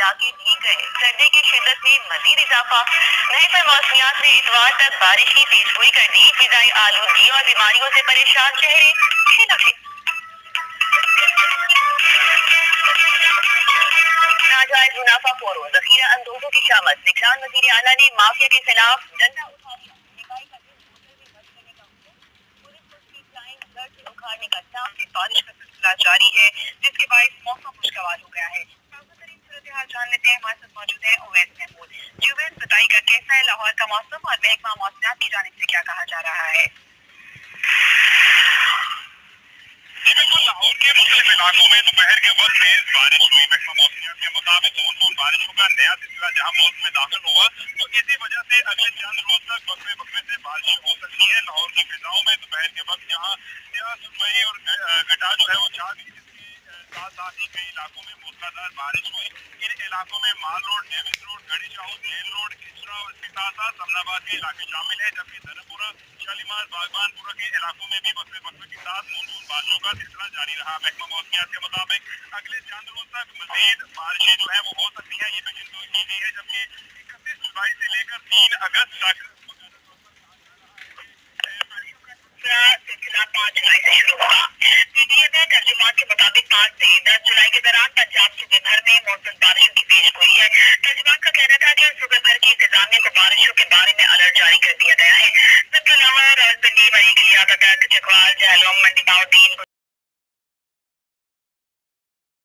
علاقے بھیگ گئے. سردی کی شدت میں مزید اضافہ. محکمہ موسمیات نے اتوار تک بارش کی پیش گوئی کر دی. فضائی آلودگی اور بیماریوں سے پریشان چہرے کھل اٹھے. ناجائز منافع خوروں ذخیرہ اندوزوں کی شامت. نگران وزیر اعلیٰ نے مافیا کے خلاف ڈنڈا اٹھا لیا. نکائی کا دن ہوٹل میں بند کرنے کا حکم. پولیس کو اسٹریٹ لائن گھر سے اکھاڑنے کا ساتھ سے بارش کا سلسلہ جاری ہے جس کے باعث موسم خوشگوار ہو گیا ہے. تازہ ترین صورتحال جان لیتے ہیں. ہمارے ساتھ موجود ہیں اویس محمود. جی اویس بتائیے گا کیسا ہے لاہور کا موسم اور محکمہ موسمیات کی جانب سے کیا کہا جا رہا ہے؟ بالکل لاہور کے مختلف علاقوں میں دوپہر کے وقت تیز بارش ہوئی. محکمہ موسمیات کے مطابق دھوند بارشوں کا نیا سلسلہ جہاں ملک میں داخل ہوا تو اسی وجہ سے اگلے چند روز تک وقفے وقفے سے بارشیں ہو سکتی ہیں. لاہور کی فضاؤں میں دوپہر کے وقت جہاں سرمئی اور گٹا جو ہے وہ چھا گئی جس کے ساتھ ساتھ ہی کئی علاقوں میں موسلادھار بارش ہوئی. ان علاقوں میں مال روڈ, ڈیوس روڈ, گڑھی چاؤ, جیل روڈ, کچرا اور اس کے ساتھ ساتھ سمنا آباد کے علاقے شامل ہیں. جبکہ دھرمپورہ, شالیمار, باغبان پورہ کے علاقوں میں بھی وقفے وقفے کے ساتھ مونسون بارشوں کا سلسلہ جاری رہا. محکمہ موسمیات کے مطابق اگلے چند روز تک مزید بارشیں جو ہے وہ ہو سکتی ہیں. یہ پیشن گوئی کی گئی ہے. جبکہ 31 جولائی سے لے کر 3 اگست تک سلسلہ 5 جولائی سے شروع ہوگا. پی ٹی اے میں ترجمان کے مطابق 5 سے 10 جولائی کے دوران پنجاب صوبے بھر میں موسم بارش